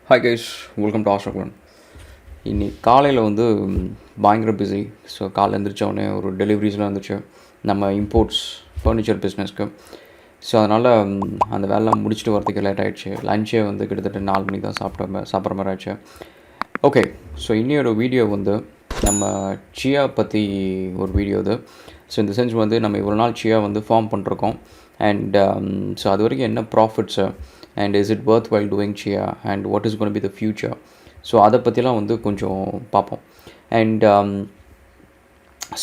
Hi guys, welcome to Australian. இன்னைக்கு காலையில் வந்து பயங்கர பிஸி. ஸோ காலைல எழுந்திரிச்சோடனே ஒரு டெலிவரிஸ்லாம் வந்துச்சு நம்ம இம்போர்ட்ஸ் ஃபர்னிச்சர் பிஸ்னஸ்க்கு. ஸோ அதனால் அந்த வேலைலாம் முடிச்சுட்டு வரதுக்கு லேட் ஆகிடுச்சு. லஞ்சே வந்து கிட்டத்தட்ட 4 மணிக்கு தான் சாப்பிட்ற மாதிரி ஆயிடுச்சு. ஓகே, ஸோ இன்னொரு வீடியோ வந்து நம்ம சியா பற்றி ஒரு வீடியோ இது. ஸோ இந்த சென்ஸ் வந்து நம்ம இவ்வளோ நாள் சியா வந்து ஃபார்ம் பண்ணிருக்கோம். அண்ட் ஸோ அது வரைக்கும் என்ன profits and is it worthwhile doing Chia and what is going to be the future. So அதை பற்றிலாம் வந்து கொஞ்சம் பார்ப்போம். அண்ட்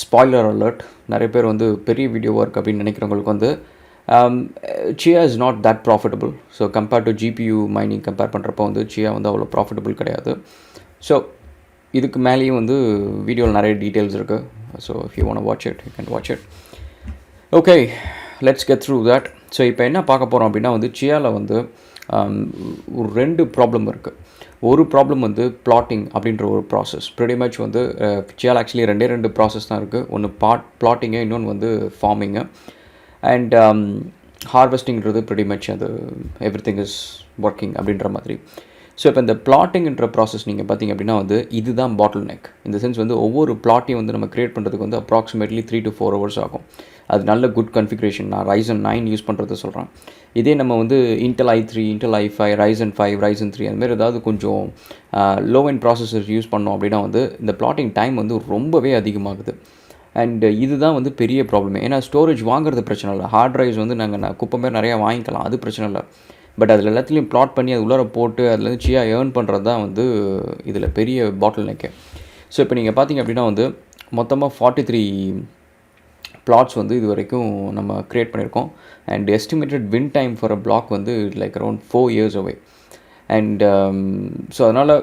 ஸ்பாய்லர் அலர்ட், நிறைய பேர் வந்து பெரிய வீடியோ ஒர்க் அப்படின்னு நினைக்கிறவங்களுக்கு வந்து Chia is not that profitable. So compared to GPU mining compare பண்ணுறப்போ வந்து Chia வந்து அவ்வளோ ப்ராஃபிட்டபிள் கிடையாது. ஸோ இதுக்கு மேலேயும் வந்து வீடியோவில் நிறைய டீட்டெயில்ஸ் இருக்குது. So if you want to watch it you can watch it. Okay, let's get through that. So இப்போ என்ன பார்க்க போகிறோம் அப்படின்னா வந்து சியாவில் வந்து ஒரு 2 ப்ராப்ளம் இருக்குது. ஒரு ப்ராப்ளம் வந்து பிளாட்டிங் அப்படின்ற ஒரு ப்ராசஸ். ப்ரெடி மச் வந்து சியாவில் ஆக்சுவலி 2 ப்ராசஸ் தான் இருக்குது. ஒன்று பிளாட்டிங்கு, இன்னொன்று வந்து ஃபார்மிங்கு. அண்ட் ஹார்வெஸ்டிங்கிறது ப்ரெடி மச் அது எவ்ரிதிங் இஸ் ஒர்க்கிங் அப்படின்ற மாதிரி. ஸோ இப்போ இந்த பிளாட்டிங்ன்ற ப்ராசஸ் நீங்கள் பார்த்தீங்க அப்படின்னா வந்து இதுதான் பாட்டில் நெக். இந்த சென்ஸ் வந்து ஒவ்வொரு பிளாட்டையும் வந்து நம்ம க்ரியேட் பண்ணுறதுக்கு வந்து அப்ராக்சிமேட்லி 3 to 4 hours ஆகும். அது நல்ல குட் கன்ஃபிகரேஷன். நான் Ryzen 9 யூஸ் பண்ணுறது சொல்கிறேன். இதே நம்ம வந்து Intel i3, Intel i5, Ryzen 5, Ryzen 3 அந்த மாதிரி ஏதாவது கொஞ்சம் லோ அண்ட் ப்ராசஸர்ஸ் யூஸ் பண்ணோம் அப்படின்னா வந்து இந்த பிளாட்டிங் டைம் வந்து ரொம்பவே அதிகமாகுது. அண்ட் இதுதான் வந்து பெரிய ப்ராப்ளமே. ஏன்னா ஸ்டோரேஜ் வாங்குறது பிரச்சனை இல்லை. ஹார்ட் ட்ரைவ்ஸ் வந்து நாங்கள் குப்பை மாதிரி நிறையா வாங்கிக்கலாம், அது பிரச்சனை இல்லை. பட் அதில் எல்லாத்துலேயும் ப்ளாட் பண்ணி அது உள்ளார போட்டு அதுலேருந்து சியா ஏர்ன் பண்ணுறது தான் வந்து இதில் பெரிய பாட்டில் நெக்கு. ஸோ இப்போ நீங்கள் பார்த்தீங்க அப்படின்னா வந்து மொத்தமாக 43 பிளாட்ஸ் வந்து இது வரைக்கும் நம்ம க்ரியேட் பண்ணியிருக்கோம். And estimated win time for a block வந்து like around 4 years away. And so அதனால்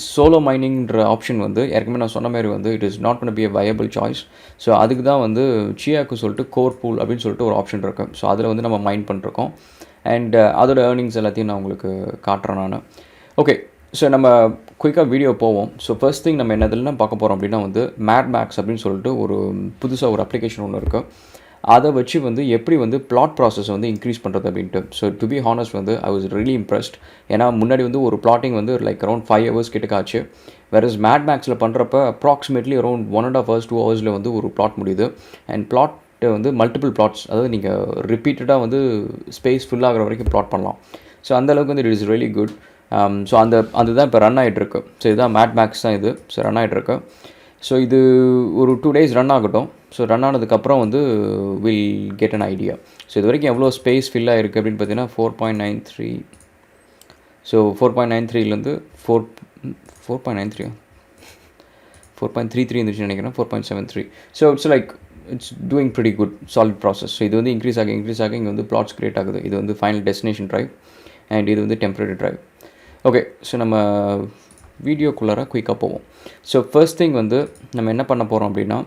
சோலோ மைனிங்ன்ற ஆப்ஷன் வந்து ஏற்கனவே நான் சொன்ன மாதிரி வந்து it is not gonna be a viable choice. So அதுக்கு தான் வந்து சியாக்கு சொல்லிட்டு கோர் பூல் அப்படின்னு சொல்லிட்டு ஒரு ஆப்ஷன் இருக்குது. ஸோ அதில் வந்து நம்ம மைன் பண்ணிருக்கோம். அண்ட் அதோட ஏர்னிங்ஸ் எல்லாத்தையும் நான் உங்களுக்கு காட்டுறேன் நான். ஓகே, ஸோ நம்ம குயிக்காக வீடியோ போவோம். ஸோ ஃபர்ஸ்ட் திங் நம்ம என்னதுலாம் பார்க்க போகிறோம் அப்படின்னா வந்து MADMAX அப்படின்னு சொல்லிட்டு ஒரு புதுசாக ஒரு அப்ளிகேஷன் ஒன்று இருக்குது. அதை வச்சு வந்து எப்படி வந்து பிளாட் ப்ராசஸ் வந்து இன்க்ரீஸ் பண்ணுறது அப்படின்ட்டு. ஸோ டு பி ஹானஸ்ட் வந்து ஐ வாஸ் ரியலி இம்ப்ரெஸ்ட். ஏன்னா முன்னாடி வந்து ஒரு பிளாட்டிங் வந்து லைக் அரௌண்ட் 5 hours கிட்டக்க ஆச்சு. வேறஸ் MADMAXில் பண்ணுறப்ப அப்ராக்சிமேட்லி அரௌண்ட் 1.5 hours 2 hours வந்து ஒரு பிளாட் முடியுது. அண்ட் பிளாட் வந்து மல்டிபிள் பிளாட்ஸ், அதாவது நீங்கள் ரிப்பீட்டடாக வந்து ஸ்பேஸ் ஃபுல் ஆகிற வரைக்கும் பிளாட் பண்ணலாம். ஸோ அந்தளவுக்கு வந்து it is really good. So அதுதான் இப்போ ரன் ஆகிட்டுருக்கு. ஸோ இதுதான் MADMAX தான் இது. ஸோ ரன் ஆகிட்டுருக்கு. ஸோ இது ஒரு 2 days ரன் ஆகட்டும். ஸோ ரன் ஆனதுக்கப்புறம் வந்து will get an idea. So இது வரைக்கும் எவ்வளோ ஸ்பேஸ் ஃபில் ஆகிருக்கு அப்படின்னு பார்த்தீங்கன்னா 4.93. ஸோ 4.93லேருந்து 4.93 4.33 இருந்துச்சுன்னு நினைக்கிறேன். 4.73. So it's like it's doing pretty good solid process. So இது வந்து இன்க்ரீஸ் ஆக இங்கே வந்து பிளாட்ஸ் க்ரியேட் ஆகுது. இது வந்து ஃபைனல் டெஸ்டினேஷன் ட்ரைவ் அண்ட் இது வந்து டெம்பரரி ட்ரைவ். ஓகே, ஸோ நம்ம வீடியோக்குள்ளார குயிக்காக போவோம். ஸோ ஃபர்ஸ்ட் திங் வந்து நம்ம என்ன பண்ண போகிறோம் அப்படின்னா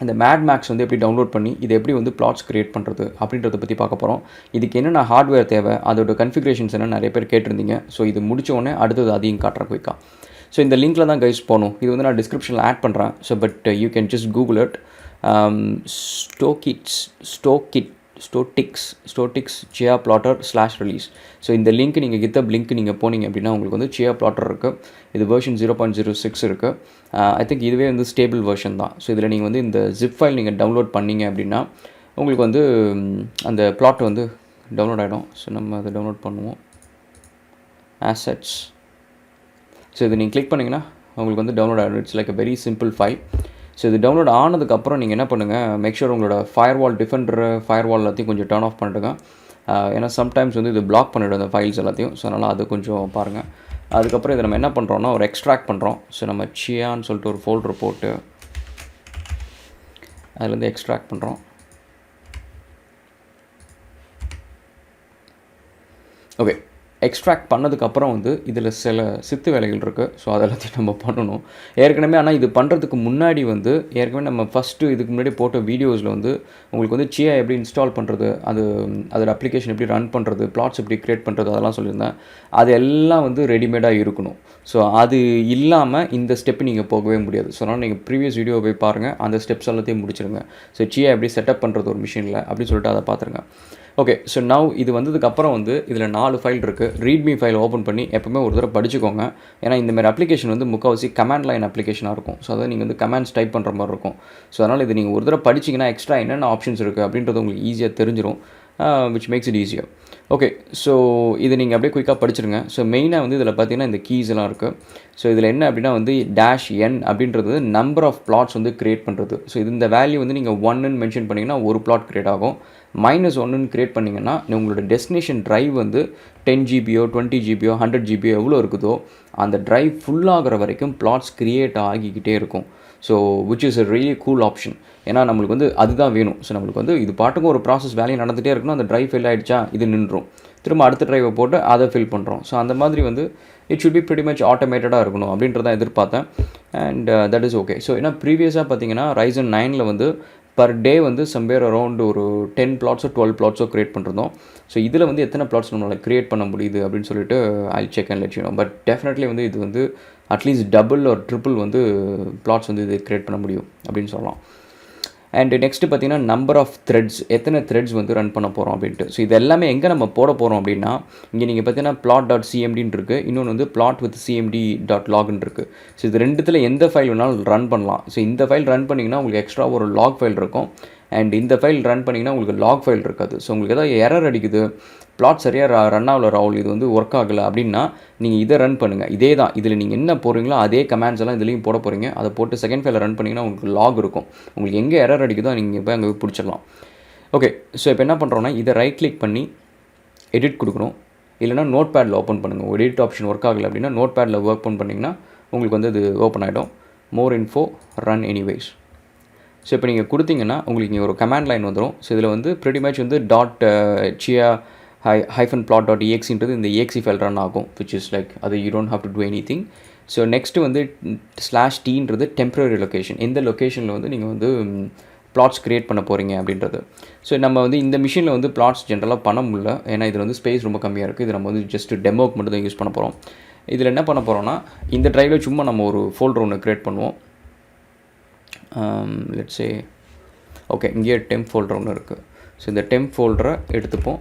இந்த MADMAX வந்து எப்படி டவுன்லோட் பண்ணி இதை எப்படி வந்து பிளாட்ஸ் க்ரியேட் பண்ணுறது அப்படின்றத பற்றி பார்க்க போகிறோம். இதுக்கு என்னென்ன ஹார்ட்வேர் தேவை, அதோட கன்ஃபிகரேஷன்ஸ் என்ன நிறைய பேர் கேட்டிருந்தீங்க. ஸோ இது முடிச்ச உடனே அடுத்தது அதையும் காட்டுறேன் குயிக்காக. ஸோ இந்த லிங்க்கில் தான் கைஸ் போகணும். இது வந்து நான் டிஸ்கிரிப்ஷனில் ஆட் பண்ணுறேன். So but you can just Google it. Stotics Chia plotter /release. So இந்த லிங்க் நீங்கள் GitHub லிங்க் நீங்கள் போனீங்க அப்படின்னா உங்களுக்கு வந்து சியா பிளாட்டர் இருக்குது. இது வெர்ஷன் 0.06 இருக்குது. ஐ திங்க் இதுவே வந்து ஸ்டேபிள் வெர்ஷன் தான். ஸோ இதில் நீங்கள் வந்து இந்த ஜிப் ஃபைல் நீங்கள் டவுன்லோட் பண்ணிங்க அப்படின்னா உங்களுக்கு வந்து அந்த பிளாட் வந்து டவுன்லோட் ஆகிடும். ஸோ நம்ம அதை டவுன்லோட் பண்ணுவோம். ஆசெட்ஸ். ஸோ இது நீங்கள் கிளிக் பண்ணிங்கன்னா உங்களுக்கு வந்து டவுன்லோட் ஆகிடும். It's like a very simple file. So இது டவுன்லோட் ஆனதுக்கப்புறம் நீங்கள் என்ன பண்ணுங்கள், மேக் ஷூர் உங்களோட ஃபயர்வால் எல்லாத்தையும் கொஞ்சம் டர்ன் ஆஃப் பண்ணிட்டுங்க. ஏன்னா சம்டைம்ஸ் வந்து இது பிளாக் பண்ணிவிடும் அந்த ஃபைல்ஸ் எல்லாத்தையும். ஸோ அதனால் அது கொஞ்சம் பாருங்கள். அதுக்கப்புறம் இதை நம்ம என்ன பண்ணுறோன்னா ஒரு எக்ஸ்ட்ராக்ட் பண்ணுறோம். ஸோ நம்ம சியான்னு சொல்லிட்டு ஒரு ஃபோல்டர் போட்டு அதுலேருந்து எக்ஸ்ட்ராக்ட் பண்ணுறோம். ஓகே, எக்ஸ்ட்ராக்ட் பண்ணதுக்கப்புறம் வந்து இதில் சில சித்து வேலைகள் இருக்குது. ஸோ அதெல்லாத்தையும் நம்ம பண்ணணும் ஏற்கனவே. ஆனால் இது பண்ணுறதுக்கு முன்னாடி வந்து ஏற்கனவே நம்ம ஃபஸ்ட்டு இதுக்கு முன்னாடி போட்ட வீடியோஸில் வந்து உங்களுக்கு வந்து சியா எப்படி இன்ஸ்டால் பண்ணுறது, அதோட அப்ளிகேஷன் எப்படி ரன் பண்ணுறது, பிளாட்ஸ் எப்படி க்ரியேட் பண்ணுறது அதெல்லாம் சொல்லியிருந்தேன். அது எல்லாம் வந்து ரெடிமேடாக இருக்கணும். ஸோ அது இல்லாமல் இந்த ஸ்டெப்பு நீங்கள் போகவே முடியாது. ஸோ அதனால் நீங்கள் ப்ரீவியஸ் வீடியோ போய் பாருங்கள், அந்த ஸ்டெப்ஸ் எல்லாத்தையும் முடிச்சிருங்க. ஸோ சியா எப்படி செட்டப் பண்ணுறது ஒரு மிஷினில் அப்படின்னு சொல்லிட்டு அதை பார்த்துருங்க. ஓகே. ஸோ நவ் இது வந்ததுக்கப்புறம் வந்து இதில் 4 ஃபைல் இருக்குது. ரீட்மி ஃபைல் ஓப்பன் பண்ணி எப்பவுமே ஒரு தடவை படிச்சுக்கோங்க. ஏன்னா இந்தமாதிரி அப்ளிகேஷன் வந்து முக்கால்வாசி கமாண்ட் லைன் அப்ளிகேஷனாக இருக்கும். ஸோ அதாவது நீங்கள் வந்து கமாண்ட்ஸ் டைப் பண்ணுற மாதிரி இருக்கும். ஸோ அதனால் இது நீங்கள் ஒரு தடவை படிச்சிங்கன்னா எக்ஸ்ட்ரா என்னென்ன ஆப்ஷன்ஸ் இருக்குது அப்படின்றது உங்களுக்கு ஈஸியாக தெரிஞ்சிடும். Which makes it easier. Okay. So இது நீங்கள் அப்படியே குயிக்காக படிச்சிருங்க. ஸோ மெயினாக வந்து இதில் பார்த்தீங்கன்னா இந்த கீஸ் எல்லாம் இருக்குது. ஸோ இதில் என்ன அப்படின்னா வந்து -n அப்படின்றது நம்பர் ஆஃப் பிளாட்ஸ் வந்து க்ரியேட் பண்ணுறது. ஸோ இது இந்த வேல்யூ வந்து நீங்கள் 1ன்னு மென்ஷன் பண்ணிங்கன்னா ஒரு பிளாட் க்ரியேட் ஆகும். -1ன்னு க்ரியேட் பண்ணிங்கன்னா உங்களோட டெஸ்டினேஷன் ட்ரைவ் வந்து 10 ஜிபியோ 20 ஜிபியோ 100 ஜிபியோ எவ்வளோ இருக்குதோ அந்த ட்ரைவ் ஃபுல்லாகிற வரைக்கும் பிளாட்ஸ் க்ரியேட் ஆகிக்கிட்டே இருக்கும். So which is a really cool option. ஏன்னா நம்மளுக்கு வந்து அதுதான் வேணும். ஸோ நம்மளுக்கு வந்து இது பாட்டுக்கும் ஒரு ப்ராசஸ் வேலையை நடந்துகிட்டே இருக்கணும். அந்த ட்ரைவ் ஃபில் ஆகிடுச்சா இது நின்றும், திரும்ப அடுத்த ட்ரைவை போட்டு அதை ஃபில் பண்ணுறோம். ஸோ அந்த மாதிரி வந்து it should be pretty much ஆட்டோமேட்டடாக இருக்கணும் அப்படின்றதான் எதிர்பார்த்தேன். And that is okay. So ஏன்னா ப்ரீவியஸாக பார்த்தீங்கன்னா Ryzen 9 வந்து பர் டே வந்து சம்வேர் அரௌண்ட் ஒரு 10 பிளாட்ஸோ 12 பிளாட்ஸோ க்ரியேட் பண்ணிருந்தோம். ஸோ இதில் வந்து எத்தனை பிளாட்ஸ் நம்மளால் க்ரியேட் பண்ண முடியுது அப்படின்னு சொல்லிட்டு I check and let you know. But definitely வந்து இது வந்து அட்லீஸ்ட் டபுள் ஒரு ட்ரிபிள் வந்து பிளாட்ஸ் வந்து இது க்ரியேட் பண்ண முடியும் அப்படின்னு சொல்லலாம். அண்ட் நெக்ஸ்ட்டு பார்த்தீங்கன்னா நம்பர் ஆஃப் த்ரெட்ஸ், எத்தனை த்ரெட்ஸ் வந்து ரன் பண்ண போகிறோம் அப்படின்ட்டு. ஸோ இது எல்லாமே எங்கே நம்ம போட போகிறோம் அப்படின்னா இங்கே நீங்கள் பார்த்தீங்கன்னா plot.cmd இருக்குது, இன்னொன்று வந்து plot with cmd.log இருக்குது. ஸோ இது ரெண்டுத்தில் எந்த ஃபைல் வேணாலும் ரன் பண்ணலாம். ஸோ இந்த ஃபைல் ரன் பண்ணிங்கன்னா உங்களுக்கு எக்ஸ்ட்ரா ஒரு லாக் ஃபைல் இருக்கும். அண்ட் இந்த ஃபைல் ரன் பண்ணிங்கன்னா உங்களுக்கு லாக் ஃபைல் இருக்காது. ஸோ உங்களுக்கு எதாவது எரர் அடிக்குது, பிளாட் சரியாக ரன் ஆகல ராகுல், இது வந்து ஒர்க் ஆகலை அப்படின்னா நீங்கள் இதை ரன் பண்ணுங்கள். இதே தான் இதில் நீங்கள் என்ன போடுறீங்களோ அதே கமாண்ட்ஸ் எல்லாம் இதுலேயும் போட போகிறீங்க. அதை போட்டு செகண்ட் ஃபைலை ரன் பண்ணிங்கன்னா உங்களுக்கு லாக் இருக்கும். உங்களுக்கு எங்கே எரர் அடிக்குதோ நீங்கள் போய் அங்கே பிடிச்சிடலாம். ஓகே. ஸோ இப்போ என்ன பண்ணுறோன்னா இதை ரைட் கிளிக் பண்ணி எடிட் கொடுக்கணும். இல்லைனா நோட் பேடில் ஓப்பன் பண்ணுங்கள். ஒரு எடிட் ஆப்ஷன் ஒர்க் ஆகலை அப்படின்னா நோட் பேடில் ஓப்பன் பண்ணிங்கன்னா உங்களுக்கு வந்து அது ஓப்பன் ஆகிடும். மோர் இன்ஃபோ ரன் எனிவேஸ். ஸோ இப்போ நீங்கள் கொடுத்தீங்கன்னா உங்களுக்கு இங்கே ஒரு கமாண்ட் லைன் வந்துடும். ஸோ இதில் வந்து pretty much வந்து chia -plot.exe இந்த exe ஃபைல் ரன் ஆகும். which is like அது you don't have to do anything. So next வந்து /t டெம்பரரி லொக்கேஷன், எந்த லொக்கேஷனில் வந்து நீங்கள் வந்து பிளாட்ஸ் க்ரியேட் பண்ண போகிறீங்க அப்படின்றது. ஸோ நம்ம வந்து இந்த மிஷினில் வந்து பிளாட்ஸ் ஜென்ரலாக பண்ண முடியல. ஏன்னா இதில் வந்து ஸ்பேஸ் ரொம்ப கம்மியாக இருக்குது. இது நம்ம வந்து ஜஸ்ட் டெமோக்கு மட்டும் தான் யூஸ் பண்ண போகிறோம். இதில் என்ன பண்ண போகிறோன்னா இந்த ட்ரைவில் சும்மா நம்ம ஒரு ஃபோல்டர் ஒன்று க்ரியேட் பண்ணுவோம். லெட்ஸ் சே ஓகே, இங்கே டெம்ப் ஃபோல்டர் ஒன்று இருக்குது. ஸோ இந்த டெம்ப் ஃபோல்டரை எடுத்துப்போம்.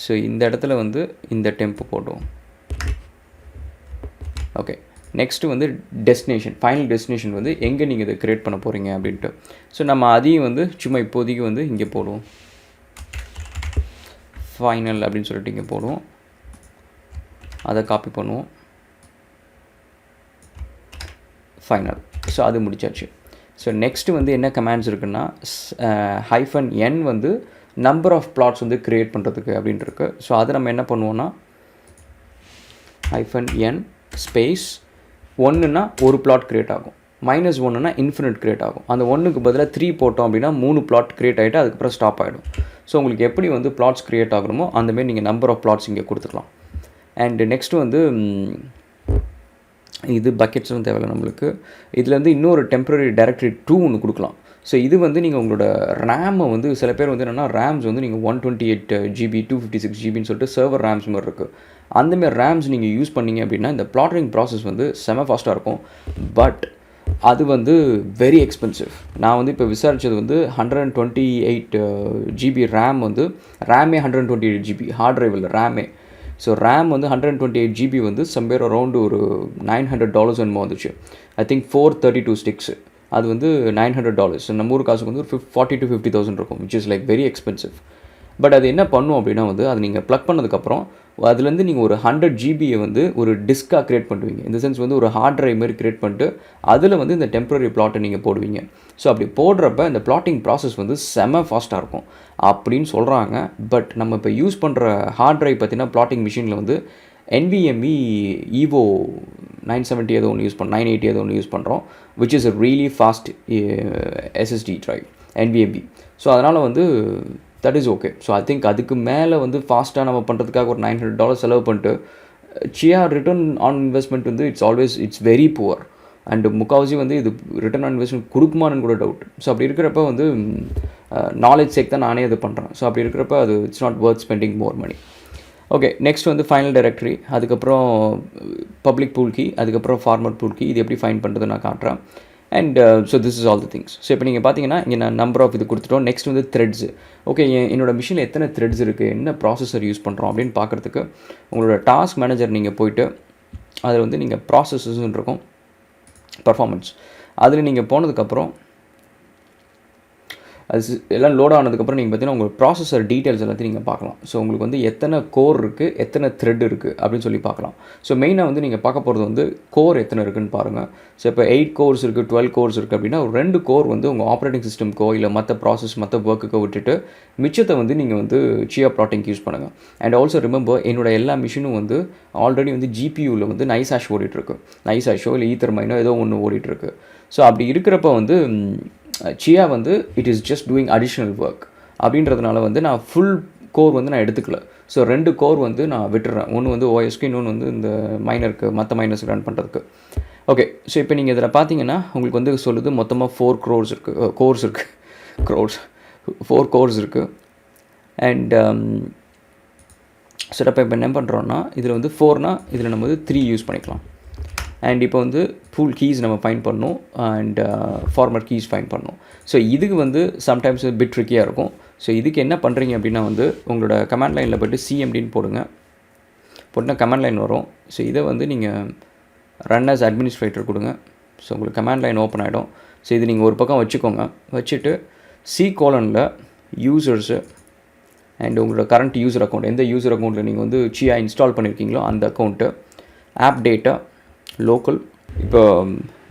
ஸோ இந்த இடத்துல வந்து இந்த டெம்ப் போடுவோம். ஓகே. நெக்ஸ்ட்டு வந்து டெஸ்டினேஷன், ஃபைனல் டெஸ்டினேஷன் வந்து எங்கே நீங்கள் இதை க்ரியேட் பண்ண போகிறீங்க அப்படின்ட்டு. ஸோ நம்ம அதையும் வந்து சும்மா இப்போதைக்கு வந்து இங்கே போடுவோம். ஃபைனல் அப்படின்னு சொல்லிட்டு இங்கே போடுவோம். அதை காப்பி பண்ணுவோம். ஃபைனல். ஸோ அது முடிச்சாச்சு. ஸோ நெக்ஸ்ட்டு வந்து என்ன கமாண்ட்ஸ் இருக்குன்னா -n வந்து நம்பர் ஆஃப் பிளாட்ஸ் வந்து க்ரியேட் பண்ணுறதுக்கு அப்படின்ட்டு இருக்குது. ஸோ அதை நம்ம என்ன பண்ணுவோன்னா -n ஸ்பேஸ் 1ன்னா ஒரு பிளாட் க்ரியேட் ஆகும், -1ன்னா இன்ஃபினிட் க்ரியேட் ஆகும். அந்த 1க்கு பதிலாக 3 போட்டோம் அப்படின்னா 3 பிளாட் க்ரியேட் ஆகிட்டு அதுக்கப்புறம் ஸ்டாப் ஆகிடும். ஸோ உங்களுக்கு எப்படி வந்து பிளாட்ஸ் க்ரியேட் ஆகணுமோ அந்தமாரி நீங்கள் நம்பர் ஆஃப் பிளாட்ஸ் இங்கே கொடுத்துக்கலாம். அண்டு நெக்ஸ்ட்டு வந்து இது பக்கெட்ஸும் தேவையில்லை நம்மளுக்கு. இதில் வந்து இன்னொரு டெம்பரரி டைரக்டரி 2 ஒன்று கொடுக்கலாம். ஸோ இது வந்து நீங்கள் உங்களோட ரேமை வந்து சில பேர் வந்து என்னென்னா ரேம்ஸ் வந்து நீங்கள் 128 GB 256 GBன்னு சொல்லிட்டு சர்வர் ரேம்ஸ் மாதிரி இருக்குது. அந்தமாரி ரேம்ஸ் நீங்கள் யூஸ் பண்ணிங்க அப்படின்னா இந்த பிளாட்டரிங் ப்ராசஸ் வந்து செம ஃபாஸ்ட்டாக இருக்கும். பட் அது வந்து வெரி எக்ஸ்பென்சிவ். நான் வந்து இப்போ விசாரித்தது வந்து 128 GB ரேம் வந்து ரேமே 128 GB ஹார்ட் ட்ரைவ் இல்லை ரேமே. ஸோ ரேம் வந்து 128 GB வந்து சம்வேர் அரௌண்டு ஒரு $900 என்னமோ வந்துச்சு. ஐ திங்க் 432 ஸ்டிக்ஸு அது வந்து $900. நம்ம ஊர் காசுக்கு வந்து ஒரு 40,000 to 50,000 இருக்கும். Which is like very expensive. But அது என்ன பண்ணும் அப்படின்னா வந்து அது நீங்கள் ப்ளக் பண்ணதுக்கப்புறம் அதுலேருந்து நீங்கள் ஒரு 100 GBயை வந்து ஒரு டிஸ்காக க்ரியேட் பண்ணுவீங்க. இந்த சென்ஸ் வந்து ஒரு ஹார்ட் ட்ரைவ் மாதிரி க்ரியேட் பண்ணிட்டு அதில் வந்து இந்த டெம்பரரி பிளாட்டை நீங்கள் போடுவீங்க. ஸோ அப்படி போடுறப்ப இந்த பிளாட்டிங் ப்ராசஸ் வந்து செம ஃபாஸ்ட்டாக இருக்கும் அப்படின்னு சொல்கிறாங்க. பட் நம்ம இப்போ யூஸ் பண்ணுற ஹார்ட் ட்ரைவ் பார்த்தீங்கன்னா பிளாட்டிங் மிஷினில் வந்து NVMe Evo 970 ஏதோ ஒன்று யூஸ் பண்ணோம், 980 ஏதோ ஒன்று யூஸ் பண்ணுறோம். Which is a really fast SSD drive NVMe. So அதனால் வந்து that is okay. So I think அதுக்கு மேலே வந்து ஃபாஸ்ட்டாக நம்ம பண்ணுறதுக்காக ஒரு $900 செலவு பண்ணிட்டு Chia ரிட்டர்ன் ஆன் இன்வெஸ்ட்மெண்ட் வந்து இட்ஸ் வெரி புவர். அண்டு முக்கால்வாசி வந்து இது ரிட்டர்ன் ஆன் இன்வெஸ்ட்மெண்ட் கொடுக்குமான்னு கூட டவுட். ஸோ அப்படி இருக்கிறப்ப வந்து நாலேஜ் சேக் தான் நானே இது பண்ணுறேன். ஸோ அப்படி இருக்கிறப்ப அது it's not worth spending more money. Okay. Next வந்து ஃபைனல் டைரக்டரி, அதுக்கப்புறம் பப்ளிக் பூல் கீ, அதுக்கப்புறம் ஃபார்மட் பூல் கீ. இது எப்படி ஃபைண்ட் பண்ணுறது நான் காட்டுறேன். And so this is all the things. So இப்போ நீங்கள் பார்த்தீங்கன்னா இங்கே நான் நம்பர் ஆஃப் இது கொடுத்துட்டோம். நெக்ஸ்ட் வந்து த்ரெட்ஸு. ஓகே, என்னோட மிஷினில் எத்தனை த்ரெட்ஸ் இருக்குது, என்ன ப்ராசஸர் யூஸ் பண்ணுறோம் அப்படின்னு பார்க்குறதுக்கு உங்களோட டாஸ்க் மேனேஜர் நீங்கள் போய்ட்டு அதில் வந்து நீங்கள் ப்ராசஸஸ்ன்னு இருக்கும், பர்ஃபார்மன்ஸ். அதில் நீங்கள் போனதுக்கப்புறம் அது எல்லாம் லோட் ஆனதுக்கப்புறம் நீங்கள் பார்த்தீங்கன்னா உங்கள் ப்ராசஸர் டீட்டெயில்ஸ் எல்லாத்தையும் நீங்கள் பார்க்கலாம். ஸோ உங்களுக்கு வந்து எத்தனை கோர் இருக்குது, எத்தனை த்ரெட் இருக்குது அப்படின்னு சொல்லி பார்க்கலாம். ஸோ மெயினாக வந்து நீங்கள் பார்க்க போகிறது வந்து கோர் எத்தனை இருக்குதுன்னு பாருங்கள். ஸோ இப்போ 8 கோர்ஸ் இருக்குது, 12 கோர்ஸ் இருக்குது அப்படின்னா ஒரு 2 கோர் வந்து உங்கள் ஆப்ரேட்டிங் சிஸ்டம்க்கோ இல்லை மற்ற ப்ராசஸ் மற்ற ஒர்க்குக்கோ விட்டுட்டு மிச்சத்தை வந்து நீங்கள் வந்து சியா ப்ளாட்டிங்க்கு யூஸ் பண்ணுங்கள். அண்ட் ஆல்சோ ரிமெம்பர், என்னோட எல்லா மிஷினும் வந்து ஆல்ரெடி வந்து ஜிபியூவில் வந்து நைஸ் ஆஷ் ஓடிட்டுருக்கு. நைஸ் ஆஷோ இல்லை ஈத்தர் மைனோ ஏதோ ஒன்று ஓடிட்டுருக்கு. ஸோ அப்படி இருக்கிறப்ப வந்து சியா வந்து it is just doing additional work அப்படின்றதுனால வந்து நான் ஃபுல் கோர் வந்து நான் எடுத்துக்கல. ஸோ 2 கோர் வந்து நான் விட்டுறேன். ஒன்று வந்து ஓஎஸ்க்கு, இன்னொன்று வந்து இந்த மைனருக்கு, மற்ற மைனர்ஸ் ரன் பண்ணுறதுக்கு. ஓகே, ஸோ இப்போ நீங்கள் இதில் பார்த்தீங்கன்னா உங்களுக்கு வந்து சொல்லுது மொத்தமாக 4 கோர்ஸ் இருக்குது. 4 கோர்ஸ் இருக்குது. அண்ட் ஸோ இப்போ என்ன பண்ணுறோன்னா இதில் வந்து 4னா இதில் நம்ம வந்து 3 யூஸ் பண்ணிக்கலாம். அண்ட் இப்போ வந்து பூல் கீஸ் நம்ம ஃபைண்ட் பண்ணணும் அண்ட் ஃபார்மர் கீஸ் ஃபைண்ட் பண்ணணும். ஸோ இதுக்கு வந்து சம்டைம்ஸ் பிட் ட்ரிக்கியாக இருக்கும். ஸோ இதுக்கு என்ன பண்ணுறீங்க அப்படின்னா வந்து உங்களோட கமாண்ட் லைனில் போய்ட்டு சிஎம்டின்னு போடுங்க. போட்டுனா கமாண்ட் லைன் வரும். ஸோ இதை வந்து நீங்கள் ரன் அஸ் அட்மினிஸ்ட்ரேட்டர் கொடுங்க. ஸோ உங்களுக்கு கமாண்ட் லைன் ஓப்பன் ஆகிடும். ஸோ இது நீங்கள் ஒரு பக்கம் வச்சுக்கோங்க. வச்சுட்டு C:, யூசர்ஸு அண்ட் உங்களோட கரண்ட் யூசர் அக்கௌண்ட், எந்த யூசர் அக்கௌண்ட்டில் நீங்கள் வந்து சியா இன்ஸ்டால் பண்ணியிருக்கீங்களோ அந்த அக்கௌண்ட்டு, ஆப் டேட்டா, லோக்கல். இப்போ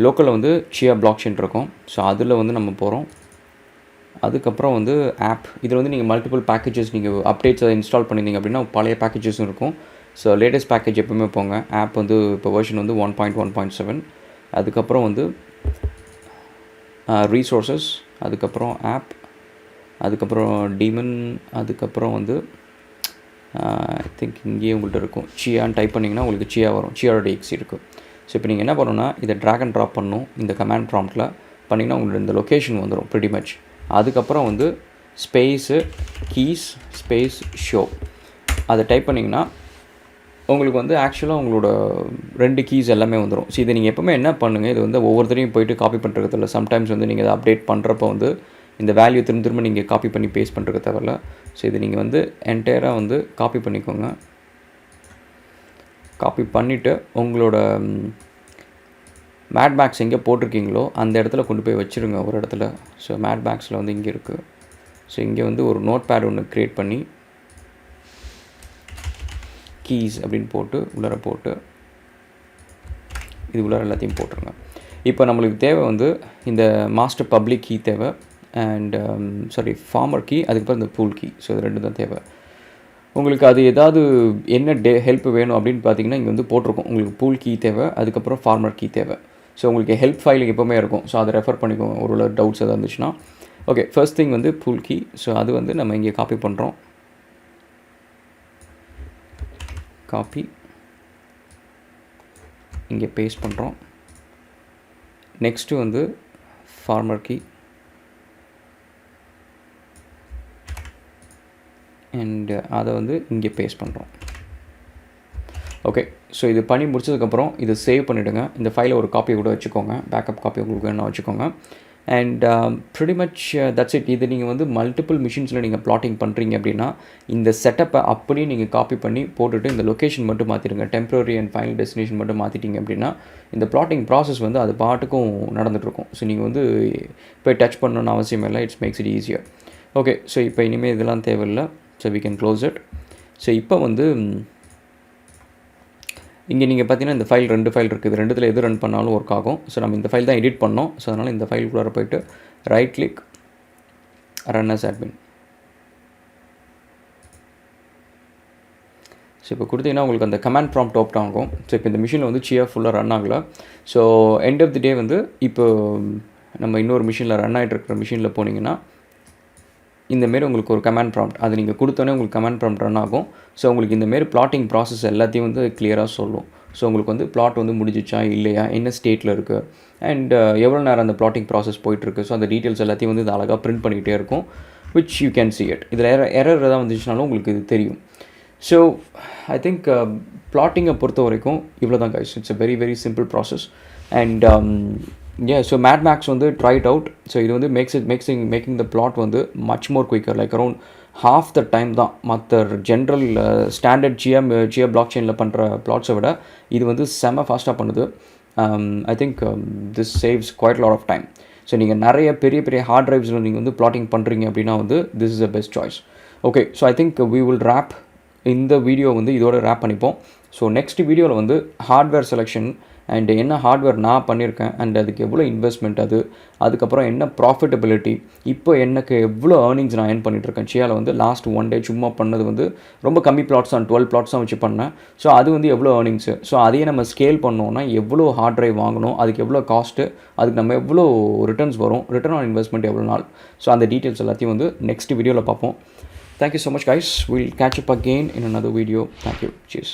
லோக்கலில் வந்து சியா பிளாக் செயின் இருக்கும். ஸோ அதில் வந்து நம்ம போகிறோம். அதுக்கப்புறம் வந்து ஆப், இதில் வந்து நீங்கள் மல்டிபிள் பேக்கேஜஸ் நீங்கள் அப்டேட்ஸ் அதை இன்ஸ்டால் பண்ணியிருந்தீங்க அப்படின்னா பழைய பேக்கேஜஸும் இருக்கும். ஸோ லேட்டஸ்ட் பேக்கேஜ் எப்போவுமே போங்க. ஆப் வந்து இப்போ வெர்ஷன் வந்து 1.1.7. அதுக்கப்புறம் வந்து ரீசோர்ஸஸ், அதுக்கப்புறம் ஆப், அதுக்கப்புறம் டீமன், அதுக்கப்புறம் வந்து ஐ திங்க் இங்கேயே உங்கள்கிட்ட இருக்கும் சியான்னு டைப் பண்ணிங்கன்னா உங்களுக்கு சியா வரும். சியா.exe இருக்குது. ஸோ இப்போ நீங்கள் என்ன பண்ணணும்னா இதை ட்ராக் அண்ட் ட்ராப் பண்ணணும். இந்த கமாண்ட் ப்ராம்ப்ட்டில் பண்ணிங்கன்னா உங்களுக்கு இந்த லொக்கேஷன் வந்துடும் ப்ரிட்டி மச். அதுக்கப்புறம் வந்து ஸ்பேஸு கீஸ் ஸ்பேஸ் ஷோ அதை டைப் பண்ணிங்கன்னா உங்களுக்கு வந்து ஆக்சுவலாக உங்களோட 2 கீஸ் எல்லாமே வந்துடும். ஸோ இதை நீங்கள் எப்போவுமே என்ன பண்ணுங்கள், இது வந்து ஒவ்வொருத்தரையும் போய்ட்டு காப்பி பண்ணுறதுல சம்டைம்ஸ் வந்து நீங்கள் அதை அப்டேட் பண்ணுறப்போ வந்து இந்த வேல்யூ திரும்ப நீங்கள் காப்பி பண்ணி பேஸ்ட் பண்ணுறது தேவையில்ல. ஸோ இது நீங்கள் வந்து என்டையராக வந்து காப்பி பண்ணிக்கோங்க. காப்பி பண்ணிவிட்டு உங்களோட மேட்மேக்ஸ் எங்கே போட்டிருக்கீங்களோ அந்த இடத்துல கொண்டு போய் வச்சுருங்க ஒரு இடத்துல. ஸோ மேட்மேக்ஸில் வந்து இங்கே இருக்குது. ஸோ இங்கே வந்து ஒரு நோட் பேட் ஒன்று க்ரியேட் பண்ணி கீஸ் அப்படின்னு போட்டு உள்ளார போட்டு இது உள்ளார எல்லாத்தையும் போட்டுருங்க. இப்போ நம்மளுக்கு தேவை வந்து இந்த மாஸ்டர் பப்ளிக் கீ தேவை அண்ட் ஃபார்மர் கீ, அதுக்கப்புறம் இந்த பூல் கீ. ஸோ இது 2 தான் தேவை. உங்களுக்கு அது ஏதாவது என்ன ஹெல்ப் வேணும் அப்படின்னு பார்த்தீங்கன்னா இங்கே வந்து போட்டிருக்கோம். உங்களுக்கு பூல் கீ தேவை, அதுக்கப்புறம் ஃபார்மர் கீ தேவை. ஸோ உங்களுக்கு ஹெல்ப் ஃபைல் எப்போவுமே இருக்கும். ஸோ அதை ரெஃபர் பண்ணிக்கோங்க ஒரு டவுட்ஸ் எதாவது இருந்துச்சுன்னா. ஓகே, ஃபர்ஸ்ட் திங் வந்து பூல் கீ. ஸோ அது வந்து நம்ம இங்கே காப்பி பண்ணுறோம். காப்பி இங்கே பேஸ்ட் பண்ணுறோம். நெக்ஸ்ட்டு வந்து ஃபார்மர் கீ அண்ட் அதை வந்து இங்கே பேஸ்ட் பண்ணுறோம். ஓகே, ஸோ இது பண்ணி முடிச்சதுக்கப்புறம் இதை சேவ் பண்ணிவிடுங்க. இந்த ஃபைலை ஒரு காப்பி கூட வச்சுக்கோங்க. பேக்கப் காப்பி உங்களுக்கு வேணும் வச்சுக்கோங்க. And pretty much that's it. இது நீங்கள் வந்து மல்டிபிள் மிஷின்ஸில் நீங்கள் ப்ளாட்டிங் பண்ணுறீங்க அப்படின்னா இந்த செட்டப்பை அப்படியே நீங்கள் காப்பி பண்ணி போட்டுட்டு இந்த லொக்கேஷன் மட்டும் மாற்றிடுங்க. டெம்ப்ரரி அண்ட் ஃபைனல் டெஸ்டினேஷன் மட்டும் மாற்றிட்டீங்க அப்படின்னா இந்த ப்ளாட்டிங் ப்ராசஸ் வந்து அது பாட்டுக்கும் நடந்துகிட்ருக்கும். ஸோ நீங்கள் வந்து போய் டச் பண்ணணுன்னு அவசியம் இல்லை. It's makes it easier. Okay, so இப்போ இனிமேல் இதெல்லாம் தேவையில்லை. So we can close it. So இப்போ வந்து இங்கே நீங்கள் பார்த்தீங்கன்னா இந்த ஃபைல் 2 ஃபைல் இருக்குது. இது 2த்தில் எது ரன் பண்ணாலும் ஒர்க் ஆகும். ஸோ நம்ம இந்த ஃபைல் தான் எடிட் பண்ணோம். ஸோ அதனால் இந்த ஃபைலுக்குள்ளார போய்ட்டு right click run as admin. So இப்போ கொடுத்தீங்கன்னா உங்களுக்கு அந்த கமாண்ட் ப்ராம்ப்ட் ஓப்பன் ஆகும். ஸோ இப்போ இந்த மிஷினில் வந்து சியா ஃபுல்லாக ரன் ஆகலை. So end of the day வந்து இப்போ நம்ம இன்னொரு மிஷினில் ரன் ஆகிட்டு இருக்கிற மிஷினில் போனீங்கன்னா இந்தமாரி உங்களுக்கு ஒரு கமாண்ட் ப்ராம்ப்ட் அது நீங்கள் கொடுத்தோன்னே உங்களுக்கு கமாண்ட் ப்ராம்ப்ட் ரன் ஆகும். ஸோ உங்களுக்கு இந்தமாரி ப்ளாட்டிங் ப்ராசஸ் எல்லாத்தையும் வந்து கிளியராக சொல்லும். ஸோ உங்களுக்கு வந்து பிளாட் வந்து முடிஞ்சிச்சா இல்லையா, என்ன ஸ்டேட்டில் இருக்குது அண்ட் எவ்வளோ நேரம் அந்த ப்ளாட்டிங் ப்ராசஸ் போயிட்டுருக்கு. ஸோ அந்த டீட்டெயில்ஸ் எல்லாத்தையும் வந்து இது அழகாக பிரிண்ட் பண்ணிக்கிட்டே இருக்கும். which you can see it. இதில் எரர் எதாவது வந்துச்சுனாலும் உங்களுக்கு இது தெரியும். ஸோ ஐ திங்க் பிளாட்டிங்கை பொறுத்த வரைக்கும் இவ்வளோ தான் guys. It's a very very simple process and Yeah, so MADMAX வந்து try it out. So இது வந்து making the plot வந்து much more quicker, like around half the time தான் மற்ற ஜென்ரல் ஸ்டாண்டர்ட் சியா பிளாக் செயினில் பண்ணுற பிளாட்ஸை விட இது வந்து செம ஃபாஸ்ட்டாக பண்ணுது. I think this saves quite lot of time. So நீங்கள் நிறைய பெரிய பெரிய ஹார்ட் ட்ரைவ்ஸில் நீங்கள் வந்து பிளாட்டிங் பண்ணுறீங்க அப்படின்னா வந்து this is a best choice. Okay, so I think we will wrap இந்த வீடியோ வந்து இதோட ரேப் பண்ணிப்போம். ஸோ நெக்ஸ்ட் வீடியோவில் வந்து ஹார்ட்வேர் செலெக்ஷன் அண்ட் என்ன ஹார்ட்வேர் நான் பண்ணியிருக்கேன் அண்ட் அதுக்கு எவ்வளோ இன்வெஸ்ட்மெண்ட் அதுக்கப்புறம் என்ன ப்ராஃபிட்டபிலிட்டி, இப்போ எனக்கு எவ்வளோ ஏர்னிங்ஸ் நான் ஏர்ன் பண்ணிகிட்ருக்கேன். சியாவில் வந்து லாஸ்ட் 1 day சும்மா பண்ணது வந்து ரொம்ப கம்மி பிளாட்ஸ் தான், 12 plots தான் வச்சு பண்ணேன். ஸோ அது வந்து எவ்வளோ ஏர்னிங்ஸு, ஸோ அதையே நம்ம ஸ்கேல் பண்ணோன்னா எவ்வளோ ஹார்ட் ட்ரைவ் வாங்கணும், அதுக்கு எவ்வளோ காஸ்ட்டு, அதுக்கு நம்ம எவ்வளோ ரிட்டர்ன்ஸ் வரும், ரிட்டர்ன் ஆன் இன்வெஸ்ட்மெண்ட் எவ்வளோ நாள். ஸோ அந்த டீட்டெயில்ஸ் எல்லாத்தையும் வந்து நெக்ஸ்ட் வீடியோவில் பார்ப்போம். Thank you so much guys. We'll catch up again in another video. Thank you. Cheers.